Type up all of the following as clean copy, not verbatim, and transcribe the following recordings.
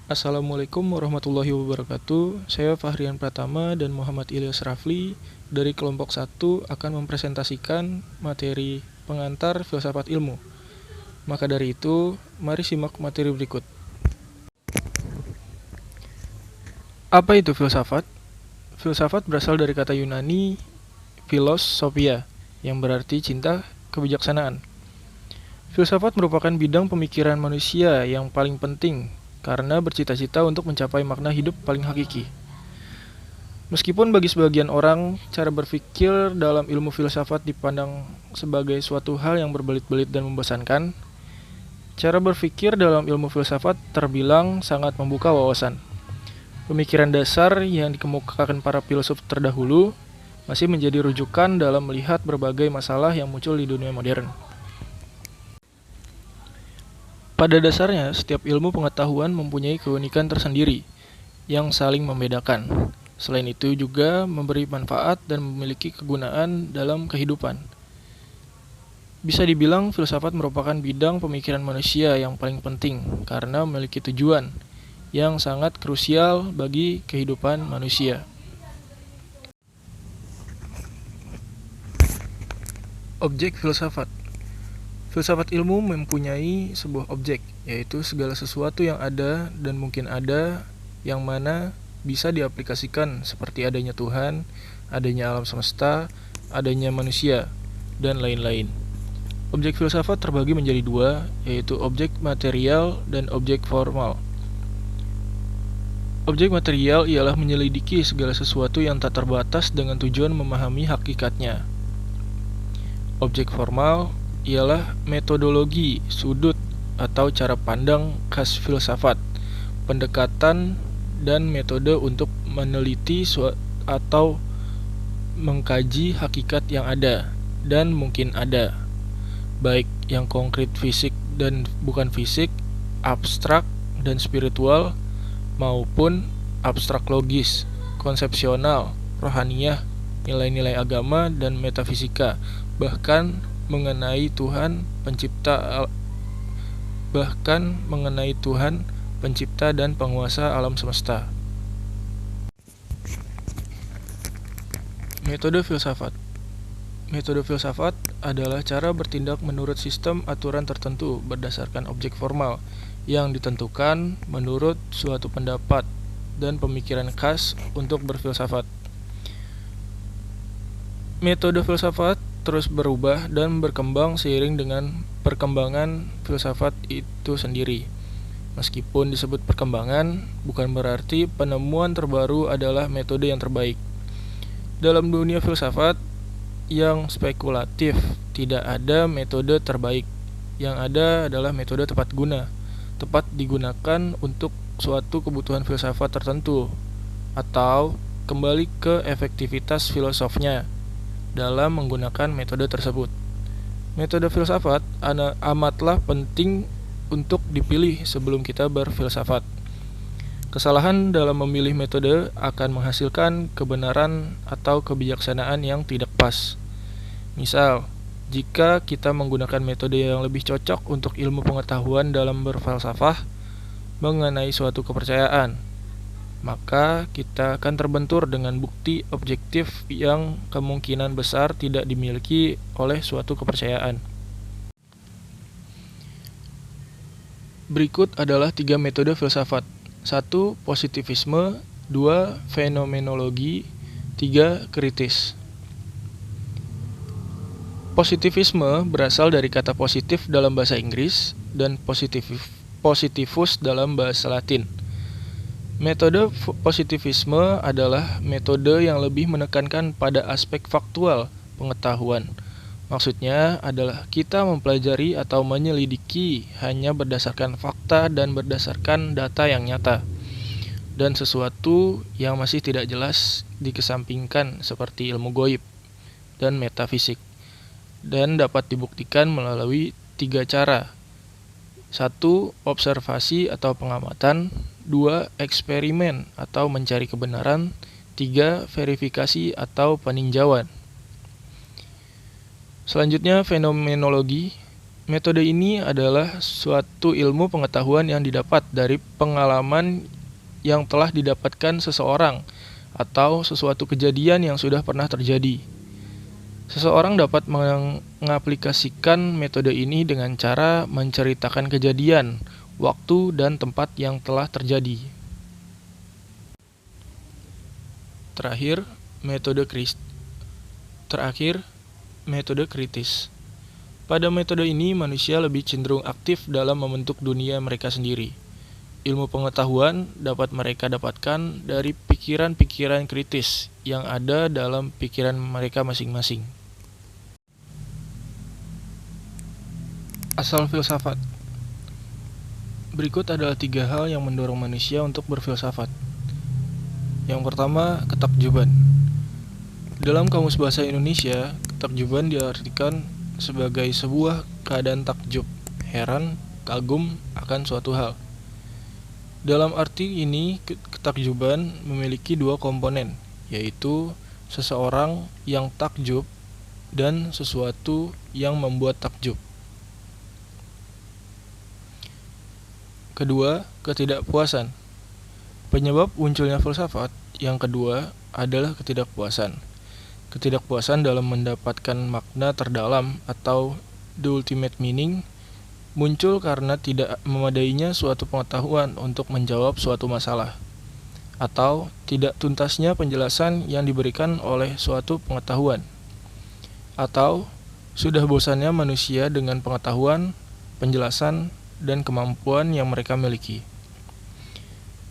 Assalamualaikum warahmatullahi wabarakatuh. Saya Fahrian Pratama dan Muhammad Ilyas Rafli dari kelompok 1 akan mempresentasikan materi pengantar filsafat ilmu. Maka dari itu, mari simak materi berikut. Apa itu filsafat? Filsafat berasal dari kata Yunani philos sophia, yang berarti cinta kebijaksanaan. Filsafat merupakan bidang pemikiran manusia yang paling penting karena bercita-cita untuk mencapai makna hidup paling hakiki. Meskipun bagi sebagian orang, cara berpikir dalam ilmu filsafat dipandang sebagai suatu hal yang berbelit-belit dan membosankan, cara berpikir dalam ilmu filsafat terbilang sangat membuka wawasan. Pemikiran dasar yang dikemukakan para filsuf terdahulu masih menjadi rujukan dalam melihat berbagai masalah yang muncul di dunia modern. Pada dasarnya, setiap ilmu pengetahuan mempunyai keunikan tersendiri yang saling membedakan. Selain itu juga memberi manfaat dan memiliki kegunaan dalam kehidupan. Bisa dibilang filsafat merupakan bidang pemikiran manusia yang paling penting karena memiliki tujuan yang sangat krusial bagi kehidupan manusia. Objek filsafat. Filsafat ilmu mempunyai sebuah objek, yaitu segala sesuatu yang ada dan mungkin ada, yang mana bisa diaplikasikan seperti adanya Tuhan, adanya alam semesta, adanya manusia, dan lain-lain. Objek filsafat terbagi menjadi dua, yaitu objek material dan objek formal. Objek material ialah menyelidiki segala sesuatu yang tak terbatas dengan tujuan memahami hakikatnya. Objek formal ialah metodologi, sudut, atau cara pandang khas filsafat, pendekatan dan metode untuk meneliti atau mengkaji hakikat yang ada dan mungkin ada, baik yang konkret fisik dan bukan fisik, abstrak dan spiritual, maupun abstrak logis, konsepsional, rohaniyah, nilai-nilai agama dan metafisika, bahkan mengenai Tuhan pencipta dan penguasa alam semesta. Metode filsafat. Metode filsafat adalah cara bertindak menurut sistem aturan tertentu berdasarkan objek formal yang ditentukan menurut suatu pendapat dan pemikiran khas untuk berfilsafat. Metode filsafat terus berubah dan berkembang seiring dengan perkembangan filsafat itu sendiri. Meskipun disebut perkembangan, bukan berarti penemuan terbaru adalah metode yang terbaik. Dalam dunia filsafat yang spekulatif, tidak ada metode terbaik. Yang ada adalah metode tepat guna, tepat digunakan untuk suatu kebutuhan filsafat tertentu, atau kembali ke efektivitas filosofnya dalam menggunakan metode tersebut. Metode filsafat amatlah penting untuk dipilih sebelum kita berfilsafat. Kesalahan dalam memilih metode akan menghasilkan kebenaran atau kebijaksanaan yang tidak pas. Misal, jika kita menggunakan metode yang lebih cocok untuk ilmu pengetahuan dalam berfalsafah mengenai suatu kepercayaan, maka kita akan terbentur dengan bukti objektif yang kemungkinan besar tidak dimiliki oleh suatu kepercayaan. Berikut adalah 3 metode filsafat. 1. Positivisme. 2. Fenomenologi. 3. Kritis. Positivisme berasal dari kata positif dalam bahasa Inggris dan positivus dalam bahasa Latin. Metode positivisme adalah metode yang lebih menekankan pada aspek faktual pengetahuan. Maksudnya adalah kita mempelajari atau menyelidiki hanya berdasarkan fakta dan berdasarkan data yang nyata, dan sesuatu yang masih tidak jelas dikesampingkan seperti ilmu gaib dan metafisik, dan dapat dibuktikan melalui 3 cara. 1. Observasi atau pengamatan. 2. Eksperimen atau mencari kebenaran. 3. Verifikasi atau peninjauan. Selanjutnya, fenomenologi. Metode ini adalah suatu ilmu pengetahuan yang didapat dari pengalaman yang telah didapatkan seseorang atau sesuatu kejadian yang sudah pernah terjadi. Seseorang dapat mengaplikasikan metode ini dengan cara menceritakan kejadian, waktu, dan tempat yang telah terjadi. Terakhir, metode kritis. Pada metode ini, manusia lebih cenderung aktif dalam membentuk dunia mereka sendiri. Ilmu pengetahuan dapat mereka dapatkan dari pikiran-pikiran kritis yang ada dalam pikiran mereka masing-masing. Asal filsafat. Berikut adalah 3 hal yang mendorong manusia untuk berfilsafat. Yang pertama, ketakjuban. Dalam Kamus Bahasa Indonesia, ketakjuban diartikan sebagai sebuah keadaan takjub, heran, kagum akan suatu hal. Dalam arti ini, ketakjuban memiliki 2 komponen, yaitu seseorang yang takjub dan sesuatu yang membuat takjub. Kedua, ketidakpuasan. Penyebab munculnya filsafat yang kedua adalah ketidakpuasan. Ketidakpuasan dalam mendapatkan makna terdalam atau the ultimate meaning muncul karena tidak memadainya suatu pengetahuan untuk menjawab suatu masalah, atau tidak tuntasnya penjelasan yang diberikan oleh suatu pengetahuan, atau sudah bosannya manusia dengan pengetahuan, penjelasan, dan kemampuan yang mereka miliki.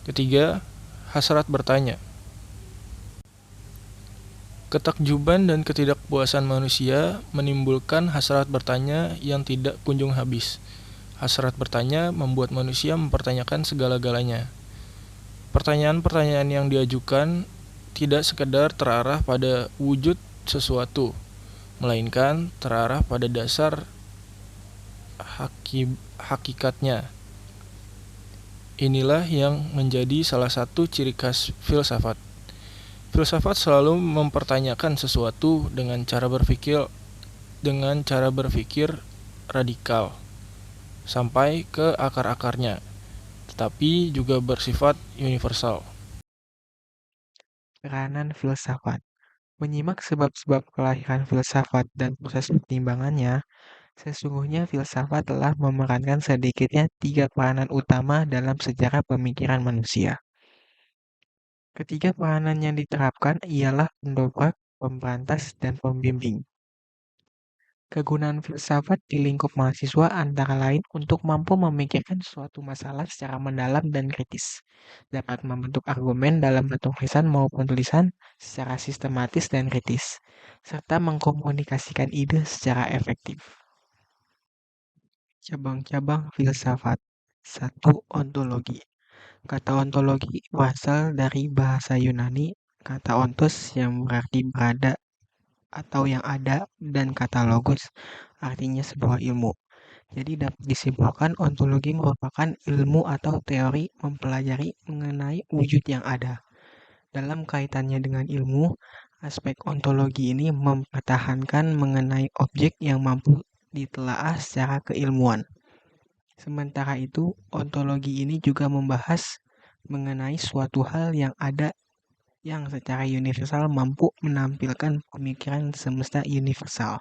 Ketiga, hasrat bertanya. Ketakjuban dan ketidakpuasan manusia menimbulkan hasrat bertanya yang tidak kunjung habis. Hasrat bertanya membuat manusia mempertanyakan segala-galanya. Pertanyaan-pertanyaan yang diajukan tidak sekedar terarah pada wujud sesuatu, melainkan terarah pada dasar hakikatnya. Inilah yang menjadi salah satu ciri khas filsafat. Filsafat selalu mempertanyakan sesuatu dengan cara berpikir radikal sampai ke akar-akarnya, tetapi juga bersifat universal. Peranan filsafat. Menyimak sebab-sebab kelahiran filsafat dan proses pertimbangannya, sesungguhnya filsafat telah memerankan sedikitnya 3 peranan utama dalam sejarah pemikiran manusia. Ketiga peranan yang diterapkan ialah pendobrak, pemberantas, dan pembimbing. Kegunaan filsafat di lingkup mahasiswa antara lain untuk mampu memikirkan suatu masalah secara mendalam dan kritis, dapat membentuk argumen dalam bentuk lisan maupun tulisan secara sistematis dan kritis, serta mengkomunikasikan ide secara efektif. Cabang-cabang filsafat. 1. Ontologi. Kata ontologi berasal dari bahasa Yunani, kata ontos yang berarti berada atau yang ada, dan kata logos artinya sebuah ilmu. Jadi dapat disimpulkan ontologi merupakan ilmu atau teori mempelajari mengenai wujud yang ada. Dalam kaitannya dengan ilmu, aspek ontologi ini mempertahankan mengenai objek yang mampu ditelaah secara keilmuan. Sementara itu, ontologi ini juga membahas mengenai suatu hal yang ada yang secara universal mampu menampilkan pemikiran semesta universal.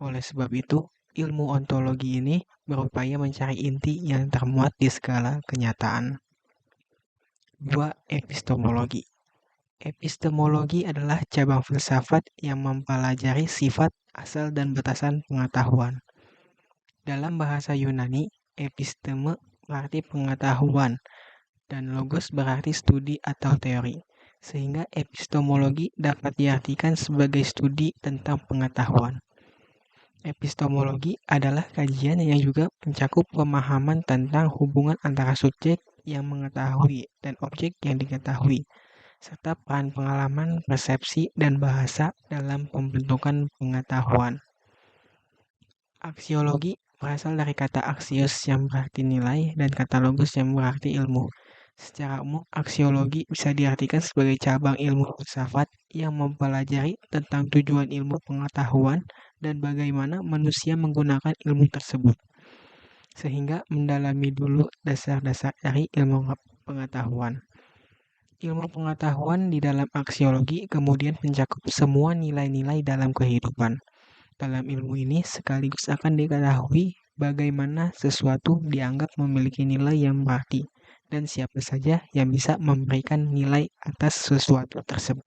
Oleh sebab itu, ilmu ontologi ini berupaya mencari inti yang termuat di skala kenyataan. 2. Epistemologi. Epistemologi adalah cabang filsafat yang mempelajari sifat, asal, dan batasan pengetahuan. Dalam bahasa Yunani, episteme berarti pengetahuan, dan logos berarti studi atau teori, sehingga epistemologi dapat diartikan sebagai studi tentang pengetahuan. Epistemologi adalah kajian yang juga mencakup pemahaman tentang hubungan antara subjek yang mengetahui dan objek yang diketahui, serta peran pengalaman, persepsi, dan bahasa dalam pembentukan pengetahuan. Aksiologi berasal dari kata aksios yang berarti nilai dan kata logos yang berarti ilmu. Secara umum, aksiologi bisa diartikan sebagai cabang ilmu filsafat yang mempelajari tentang tujuan ilmu pengetahuan dan bagaimana manusia menggunakan ilmu tersebut, sehingga mendalami dulu dasar-dasar dari ilmu pengetahuan. Ilmu pengetahuan di dalam aksiologi kemudian mencakup semua nilai-nilai dalam kehidupan. Dalam ilmu ini sekaligus akan diketahui bagaimana sesuatu dianggap memiliki nilai yang berarti, dan siapa saja yang bisa memberikan nilai atas sesuatu tersebut.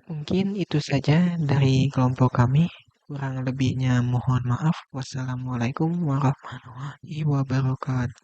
Mungkin itu saja dari kelompok kami. Kurang lebihnya mohon maaf. Wassalamualaikum warahmatullahi wabarakatuh.